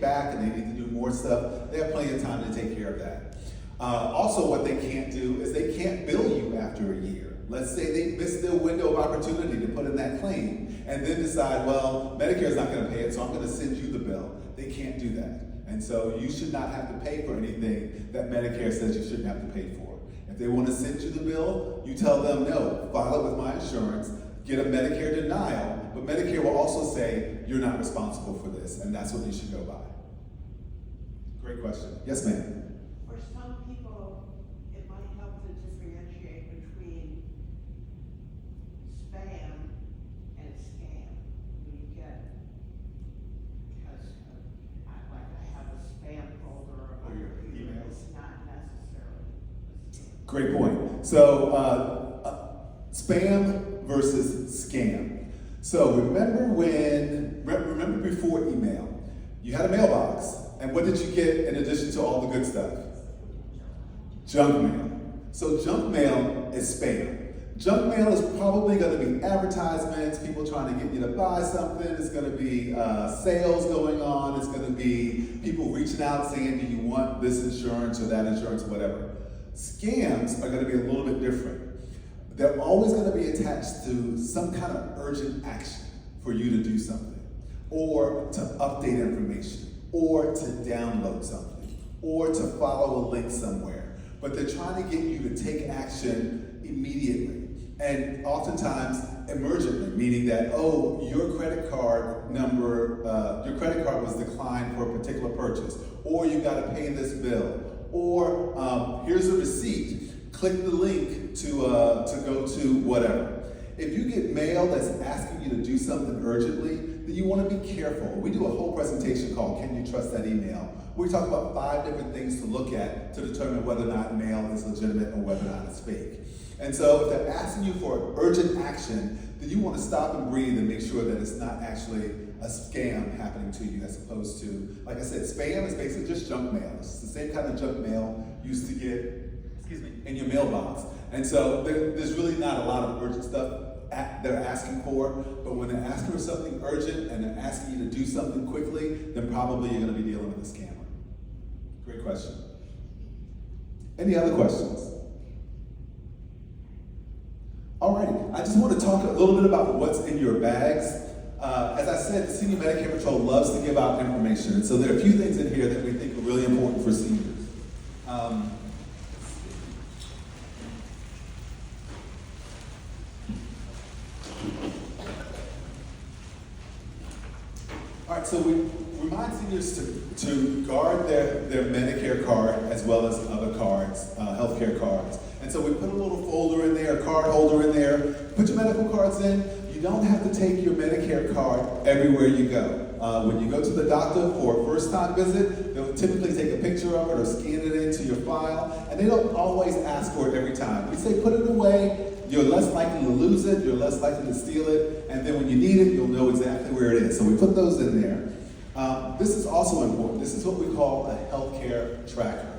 back and they need to do more stuff, they have plenty of time to take care of that. Also, what they can't do is they can't bill you after a year. Let's say they missed their window of opportunity to put in that claim and then decide, well, Medicare's not going to pay it, so I'm going to send you the bill. They can't do that. And so you should not have to pay for anything that Medicare says you shouldn't have to pay for. If they want to send you the bill, you tell them, no, file it with my insurance, get a Medicare denial, but Medicare will also say, you're not responsible for this, and that's what you should go by. Great question. Yes, ma'am. For some people, it might help to differentiate between spam and scam. When you get, because I have a spam folder of your emails. It's not necessarily a scam. Great point. So, spam versus scam. So remember before email, you had a mailbox, and what did you get in addition to all the good stuff? Junk mail. So junk mail is spam. Junk mail is probably going to be advertisements, people trying to get you to buy something. It's going to be sales going on. It's going to be people reaching out saying, do you want this insurance or that insurance or whatever. Scams are going to be a little bit different. They're always going to be attached to some kind of urgent action for you to do something, or to update information, or to download something, or to follow a link somewhere. But they're trying to get you to take action immediately, and oftentimes emergently, meaning that, oh, your credit card was declined for a particular purchase, or you got to pay this bill, or here's a receipt. Click the link to go to whatever. If you get mail that's asking you to do something urgently, then you want to be careful. We do a whole presentation called Can You Trust That Email? We talk about 5 different things to look at to determine whether or not mail is legitimate or whether or not it's fake. And so if they're asking you for urgent action, then you want to stop and breathe and make sure that it's not actually a scam happening to you, as opposed to, like I said, spam is basically just junk mail. It's the same kind of junk mail you used to get in your mailbox. And so there's really not a lot of urgent stuff they're asking for, but when they're asking for something urgent and they're asking you to do something quickly, then probably you're going to be dealing with a scammer. Great question. Any other questions? Alrighty, I just want to talk a little bit about what's in your bags. As I said, the Senior Medicare Patrol loves to give out information, and so there are a few things in here that we think are really important for seniors. All right, so we remind seniors to guard their Medicare card as well as other cards, healthcare cards. And so we put a little folder in there, a card holder in there, put your medical cards in. You don't have to take your Medicare card everywhere you go. When you go to the doctor for a first-time visit, they'll typically take a picture of it or scan it into your file, and they don't always ask for it every time. We say put it away. You're less likely to lose it, you're less likely to steal it, and then when you need it, you'll know exactly where it is. So we put those in there. This is also important. This is what we call a healthcare tracker.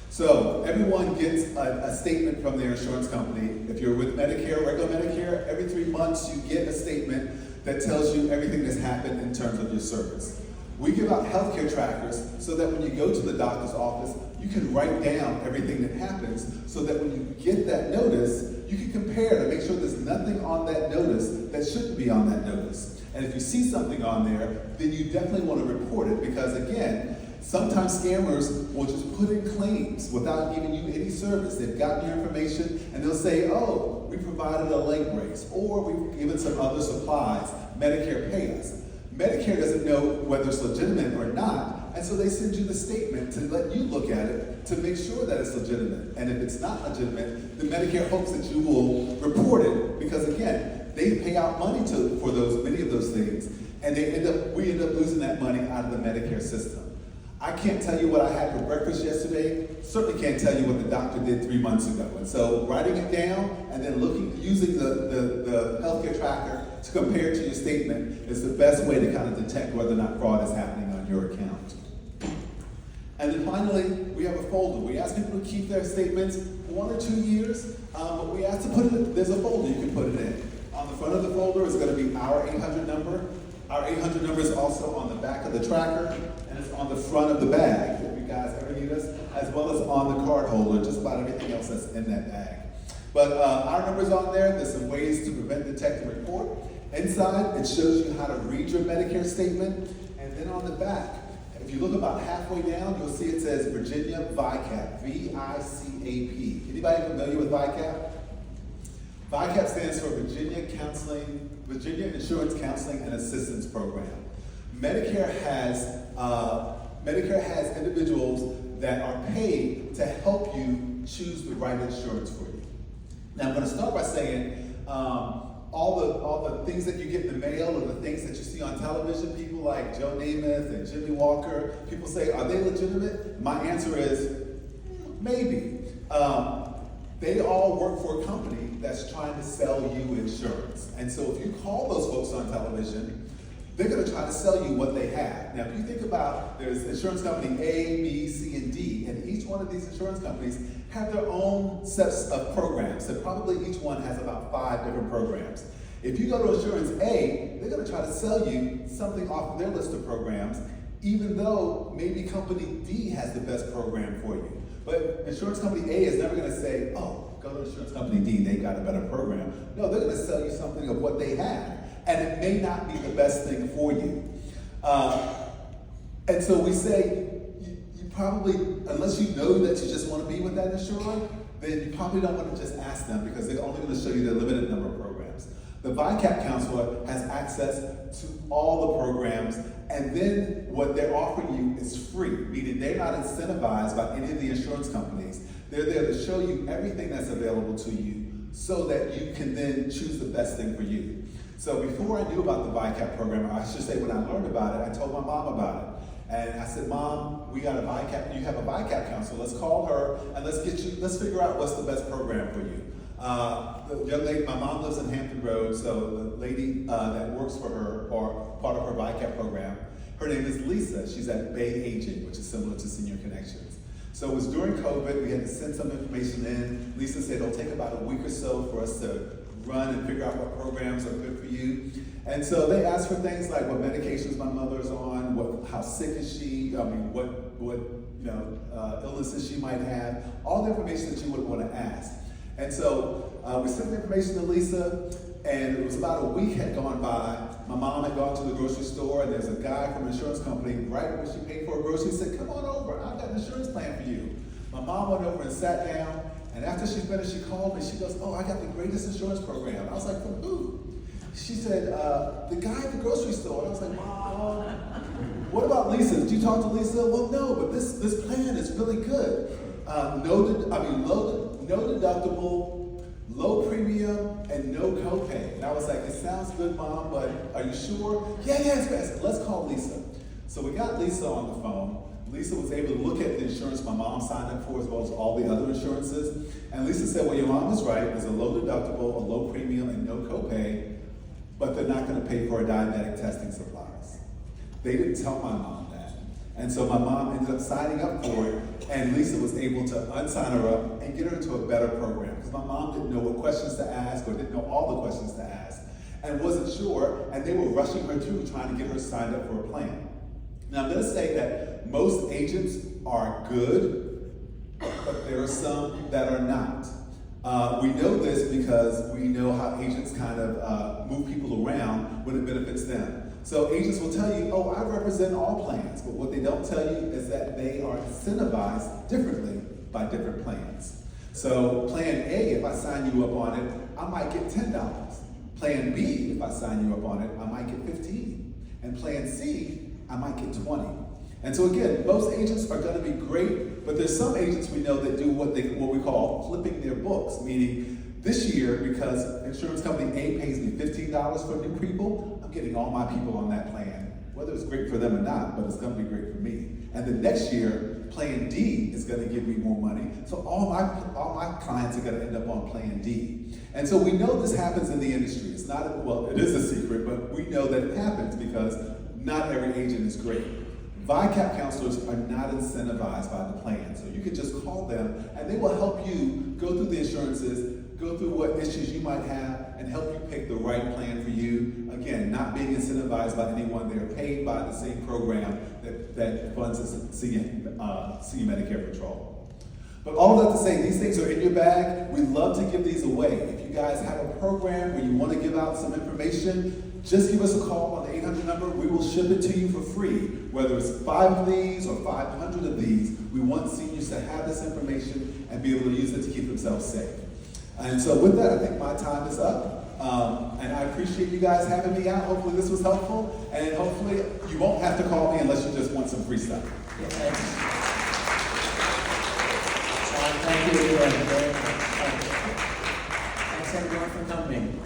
So everyone gets a statement from their insurance company. If you're with Medicare, regular Medicare, every 3 months you get a statement that tells you everything that's happened in terms of your service. We give out healthcare trackers so that when you go to the doctor's office, you can write down everything that happens so that when you get that notice, you can compare to make sure there's nothing on that notice that shouldn't be on that notice. And if you see something on there, then you definitely want to report it, because again, sometimes scammers will just put in claims without giving you any service. They've gotten your information and they'll say, oh, we provided a leg brace, or we've given some other supplies. Medicare pay us. Medicare doesn't know whether it's legitimate or not, and so they send you the statement to let you look at it to make sure that it's legitimate. And if it's not legitimate, then Medicare hopes that you will report it, because again, they pay out money for many of those things, and we end up losing that money out of the Medicare system. I can't tell you what I had for breakfast yesterday. Certainly can't tell you what the doctor did 3 months ago. And so writing it down and then using the healthcare tracker to compare it to your statement is the best way to kind of detect whether or not fraud is happening on your account. And then finally, we have a folder. We ask people to keep their statements 1 or 2 years, but we ask to put it, there's a folder you can put it in. On the front of the folder is going to be our 800 number. Our 800 number is also on the back of the tracker, and it's on the front of the bag if you guys ever need us, as well as on the card holder, just about everything else that's in that bag. But our number's on there. There's some ways to prevent, detect, and report. Inside, it shows you how to read your Medicare statement, and then on the back, if you look about halfway down, you'll see it says Virginia VaCap, V-I-C-A-P. Anybody familiar with VaCap? VaCap stands for Virginia Insurance Counseling and Assistance Program. Medicare has individuals that are paid to help you choose the right insurance for you. Now I'm going to start by saying all the things that you get in the mail or the things that you see on television, people like Joe Namath and Jimmy Walker, people say, are they legitimate? My answer is maybe. They all work for a company that's trying to sell you insurance. And so if you call those folks on television, they're going to try to sell you what they have. Now, if you think about, there's insurance company A, B, C, and D, and each one of these insurance companies have their own sets of programs. So probably each one has about 5 different programs. If you go to insurance A, they're going to try to sell you something off of their list of programs, even though maybe company D has the best program for you. But insurance company A is never going to say, oh, go to insurance company D, they got a better program. No, they're going to sell you something of what they have. And it may not be the best thing for you. And so we say, you probably, unless you know that you just want to be with that insurer, then you probably don't want to just ask them because they're only going to show you the limited number of programs. The VaCra counselor has access to all the programs, and then what they're offering you is free, meaning they're not incentivized by any of the insurance companies. They're there to show you everything that's available to you so that you can then choose the best thing for you. So before I knew about the VaCra program, I should say when I learned about it, I told my mom about it. And I said, Mom, we got a VaCra, you have a VaCra counselor, let's call her and let's figure out what's the best program for you. The young lady, my mom lives in Hampton Road, so the lady that works for her, or part of her VaCra program, her name is Lisa. She's at Bay Aging, which is similar to Senior Connections. So it was during COVID, we had to send some information in. Lisa said it'll take about a week or so for us to run and figure out what programs are good for you. And so they asked for things like what medications my mother's on, how sick is she, what illnesses she might have, all the information that you would want to ask. And so we sent the information to Lisa, and it was about a week had gone by. My mom had gone to the grocery store, and there's a guy from an insurance company, right when she paid for a grocery, said, come on over, I've got an insurance plan for you. My mom went over and sat down, and after she finished, she called me, she goes, oh, I got the greatest insurance program. I was like, from who? She said, the guy at the grocery store. And I was like, Mom, what about Lisa? Did you talk to Lisa? Well, no, but this plan is really good. No deductible, low premium, and no copay. And I was like, it sounds good, Mom, but are you sure? Yeah, it's best. Let's call Lisa. So we got Lisa on the phone. Lisa was able to look at the insurance my mom signed up for as well as all the other insurances. And Lisa said, well, your mom is right. There's a low deductible, a low premium, and no copay, but they're not going to pay for our diabetic testing supplies. They didn't tell my mom that. And so my mom ended up signing up for it, and Lisa was able to unsign her up and get her into a better program. Because my mom didn't know what questions to ask or didn't know all the questions to ask and wasn't sure, and they were rushing her through trying to get her signed up for a plan. Now I'm going to say that most agents are good, but there are some that are not. We know this because we know how agents kind of move people around when it benefits them. So agents will tell you, oh, I represent all plans, but what they don't tell you is that they are incentivized differently by different plans. So plan A, if I sign you up on it, I might get $10. Plan B, if I sign you up on it, I might get $15. And plan C, I might get $20. And so again, most agents are going to be great, but there's some agents we know that do what we call flipping their books, meaning this year, because insurance company A pays me $15 for new people, I'm getting all my people on that plan, whether it's great for them or not, but it's going to be great for me. And the next year, plan D is going to give me more money, so all my clients are going to end up on plan D. And so we know this happens in the industry. It's not, well, it is a secret, but we know that it happens because not every agent is great. VaCra counselors are not incentivized by the plan, so you can just call them and they will help you go through the insurances, go through what issues you might have, and help you pick the right plan for you. Again, not being incentivized by anyone, they're paid by the same program that funds the senior Medicare patrol. But all that to say, these things are in your bag. We love to give these away. If you guys have a program where you want to give out some information, just give us a call on the 800 number. We will ship it to you for free. Whether it's 5 of these or 500 of these, we want seniors to have this information and be able to use it to keep themselves safe. And so with that, I think my time is up. And I appreciate you guys having me out. Hopefully this was helpful. And hopefully you won't have to call me unless you just want some free stuff. Yeah, thanks. Thank you. Thanks everyone for coming.